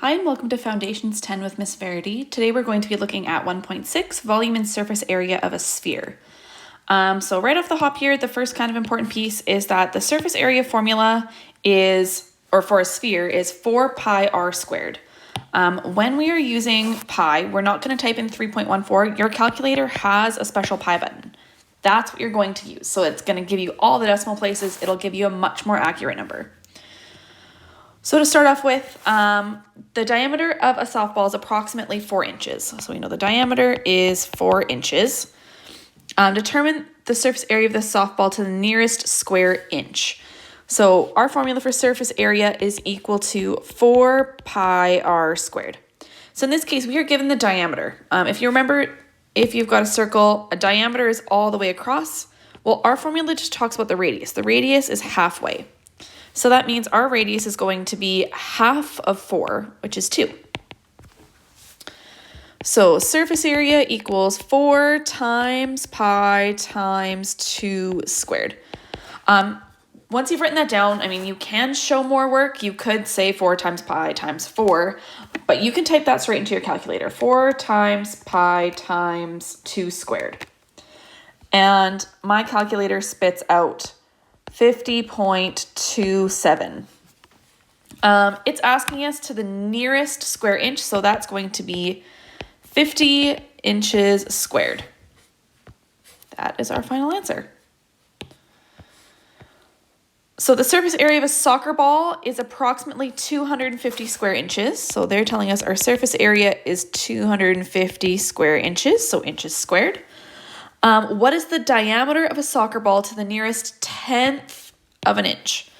Hi and welcome to Foundations 10 with Miss Verity. Today we're going to be looking at 1.6, volume and surface area of a sphere. So right off the hop here, the first kind of important piece is that the surface area formula for a sphere is 4 pi r squared. When we are using pi, we're not going to type in 3.14. Your calculator has a special pi button. That's what you're going to use. So it's going to give you all the decimal places. It'll give you a much more accurate number. So to start off with, the diameter of a softball is approximately 4 inches. So we know the diameter is 4 inches. Determine the surface area of the softball to the nearest square inch. So our formula for surface area is equal to 4 pi r squared. So in this case, we are given the diameter. If you remember, if you've got a circle, a diameter is all the way across. Well, our formula just talks about the radius. The radius is halfway. So that means our radius is going to be half of 4, which is 2. So surface area equals 4 times pi times 2 squared. Once you've written that down, you can show more work. You could say 4 times pi times 4, but you can type that straight into your calculator. 4 times pi times 2 squared. And my calculator spits out 50.27. It's asking us to the nearest square inch, so that's going to be 50 inches squared. That is our final answer. So the surface area of a soccer ball is approximately 250 square inches. So they're telling us our surface area is 250 square inches, so inches squared. What is the diameter of a soccer ball to the nearest 1/10 of an inch?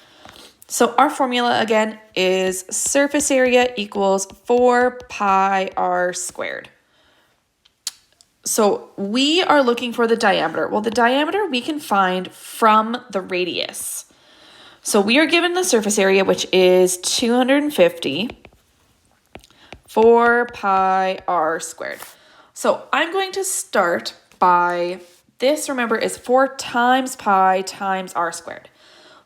So our formula again is surface area equals 4 pi r squared. So we are looking for the diameter. Well, the diameter we can find from the radius. So we are given the surface area, which is 250, 4 pi r squared. So I'm going to start by this, remember, is 4 times pi times r squared.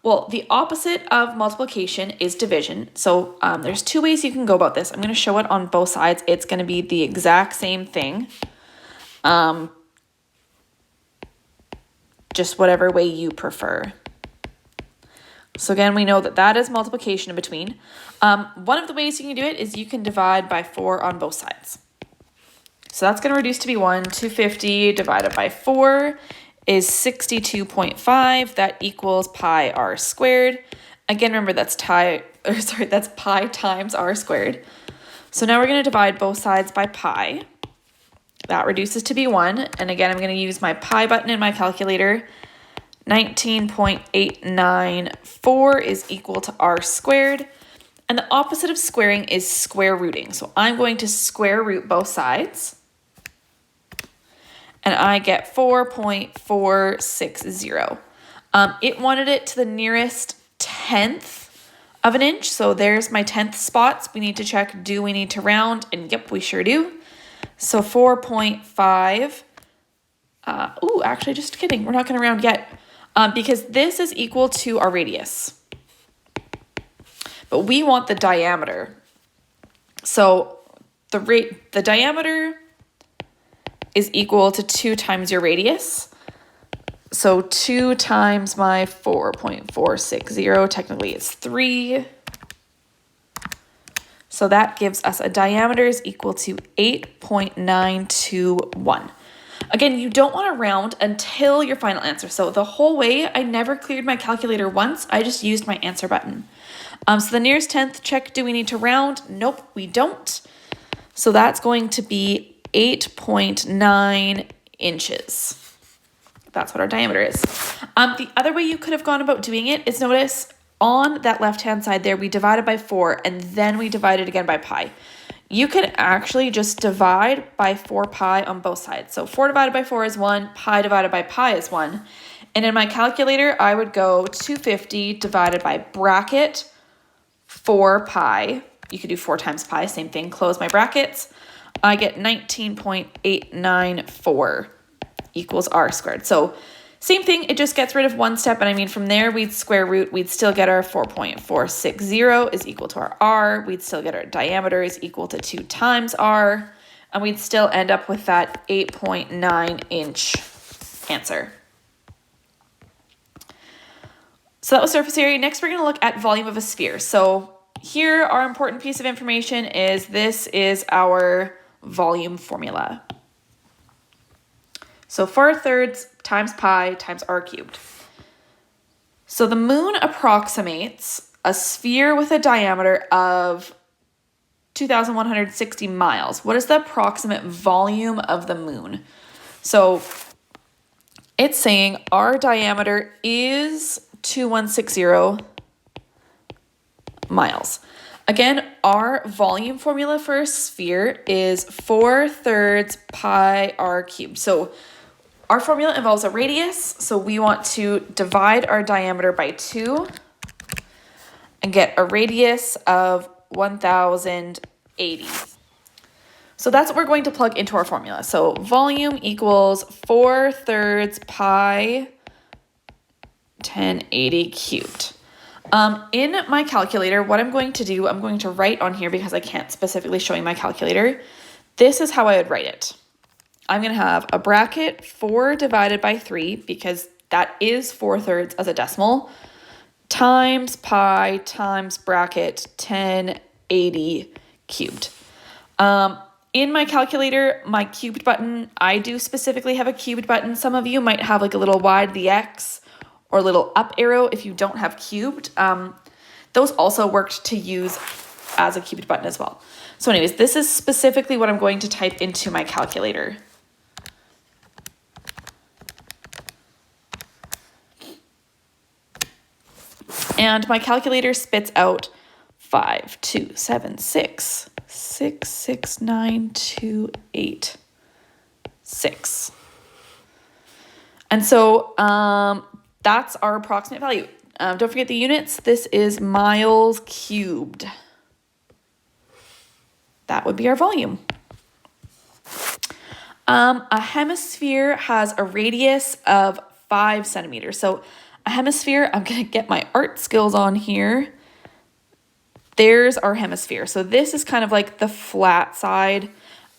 Well, the opposite of multiplication is division. So there's 2 ways you can go about this. I'm going to show it on both sides. It's going to be the exact same thing. Just whatever way you prefer. So again, we know that that is multiplication in between. One of the ways you can do it is you can divide by 4 on both sides. So that's going to reduce to be 1. 250 divided by 4 is 62.5. That equals pi r squared. Again, remember that's pi times r squared. So now we're going to divide both sides by pi. That reduces to be 1. And again, I'm going to use my pi button in my calculator. 19.894 is equal to r squared. And the opposite of squaring is square rooting. So I'm going to square root both sides. And I get 4.460. It wanted it to the nearest 1/10 of an inch. So there's my 1/10 spots. We need to check, do we need to round? And yep, we sure do. So 4.5. Actually, just kidding. We're not going to round yet because this is equal to our radius. But we want the diameter. So the diameter is equal to 2 times your radius. So 2 times my 4.460, technically it's 3. So that gives us a diameter is equal to 8.921. Again, you don't want to round until your final answer. So the whole way, I never cleared my calculator once. I just used my answer button. So the nearest 1/10, check, do we need to round? Nope, we don't. So that's going to be 8.9 inches. That's what our diameter is. The other way you could have gone about doing it is, notice on that left-hand side there, we divided by 4 and then we divided again by pi. You could actually just divide by 4 pi on both sides. So 4 divided by 4 is 1, pi divided by pi is 1. And in my calculator, I would go 250 divided by bracket 4 pi. You could do 4 times pi, same thing, close my brackets. I get 19.894 equals r squared. So Same thing, it just gets rid of one step, and I mean from there we'd square root, we'd still get our 4.460 is equal to our r, we'd still get our diameter is equal to 2 times r, and we'd still end up with that 8.9 inch answer. So that was surface area. Next we're going to look at volume of a sphere. So here our important piece of information is this is our volume formula. So 4/3 times pi times r cubed. So the moon approximates a sphere with a diameter of 2,160 miles. What is the approximate volume of the moon? So it's saying our diameter is 2,160 miles. Again, our volume formula for a sphere is 4/3 pi r cubed. So our formula involves a radius, so we want to divide our diameter by 2 and get a radius of 1,080. So that's what we're going to plug into our formula. So volume equals 4/3 pi 1080 cubed. In my calculator, what I'm going to do, I'm going to write on here because I can't specifically show you my calculator. This is how I would write it. I'm going to have a bracket 4 divided by 3 because that is 4/3 as a decimal times pi times bracket 1080 cubed. In my calculator, my cubed button, I do specifically have a cubed button. Some of you might have like a little wide the X or a little up arrow if you don't have cubed. Those also worked to use as a cubed button as well. So anyways, this is specifically what I'm going to type into my calculator. And my calculator spits out 5,276,669,286. And so that's our approximate value. Don't forget the units. This is miles cubed. That would be our volume. A hemisphere has a radius of 5 centimeters. So a hemisphere, I'm going to get my art skills on here. There's our hemisphere. So this is kind of like the flat side,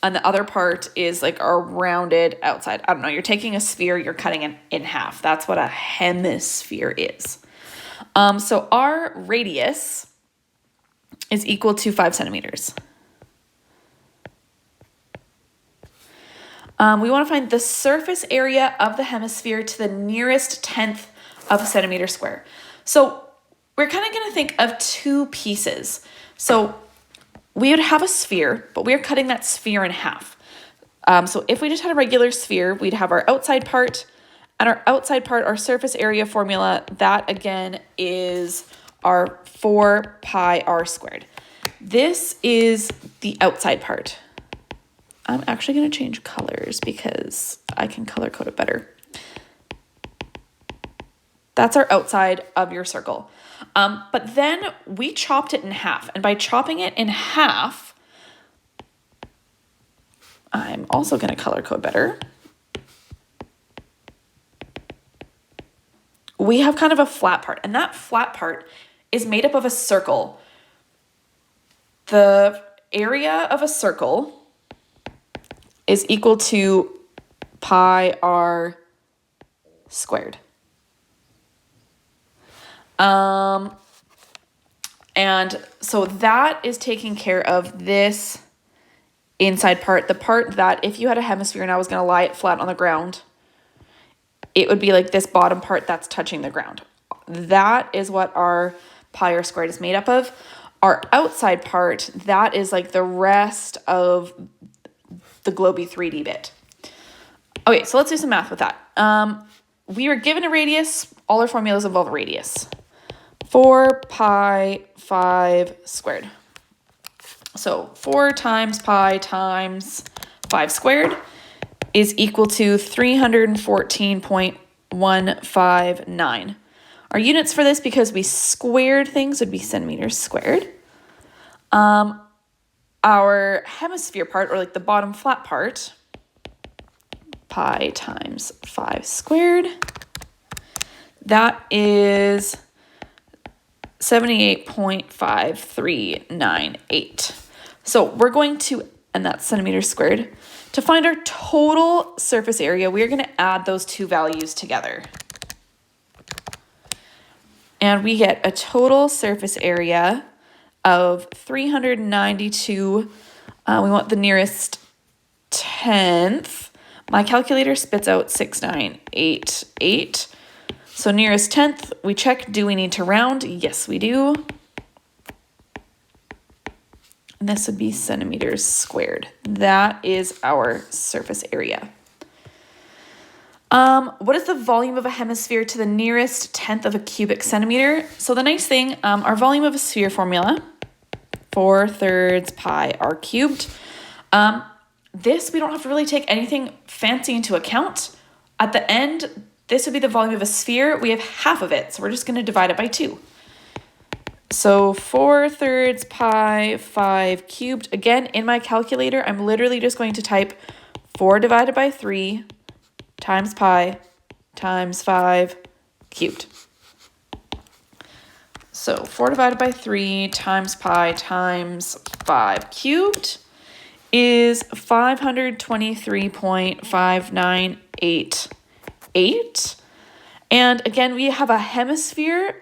and the other part is like our rounded outside. I don't know, you're taking a sphere, you're cutting it in half. That's what a hemisphere is. So our radius is equal to 5 centimeters. We want to find the surface area of the hemisphere to the nearest 1/10 of a centimeter square. So we're kind of going to think of two pieces. So we would have a sphere, but we're cutting that sphere in half. So if we just had a regular sphere, we'd have our outside part, and our outside part, our surface area formula, that again is our 4 pi r squared. This is the outside part. I'm actually going to change colors because I can color code it better. That's our outside of your circle. But then we chopped it in half. And by chopping it in half, I'm also going to color code better. We have kind of a flat part. And that flat part is made up of a circle. The area of a circle is equal to pi r squared. And so that is taking care of this inside part, the part that if you had a hemisphere and I was going to lie it flat on the ground, it would be like this bottom part that's touching the ground. That is what our pi r squared is made up of. Our outside part, that is like the rest of the globy 3D bit. Okay, so let's do some math with that. We were given a radius. All our formulas involve a radius. 4 pi 5 squared. So 4 times pi times 5 squared is equal to 314.159. Our units for this, because we squared things, would be centimeters squared. Our hemisphere part, or like the bottom flat part, pi times 5 squared That is 78.5398. So we're going to, and that's centimeters squared. To find our total surface area, we are going to add those two values together. And we get a total surface area of 392. We want the nearest tenth. My calculator spits out 6988. So nearest tenth, we check, do we need to round? Yes, we do. And this would be centimeters squared. That is our surface area. What is the volume of a hemisphere to the nearest tenth of a cubic centimeter? So the nice thing, our volume of a sphere formula, 4/3 pi r cubed. This, we don't have to really take anything fancy into account. At the end, this would be the volume of a sphere. We have half of it, so we're just going to divide it by 2. So 4/3 pi 5 cubed. Again, in my calculator, I'm literally just going to type 4 divided by 3 times pi times 5 cubed. So 4 divided by 3 times pi times 5 cubed is 523.5988. And again, we have a hemisphere.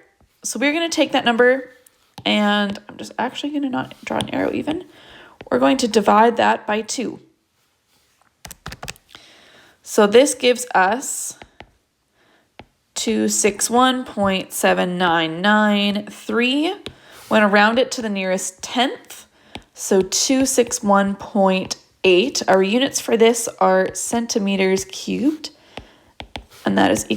So we're going to take that number, and I'm just actually going to not draw an arrow even. We're going to divide that by 2. So this gives us 261.79993. We're going to round it to the nearest tenth. So 261.8. Our units for this are centimeters cubed, and that is equal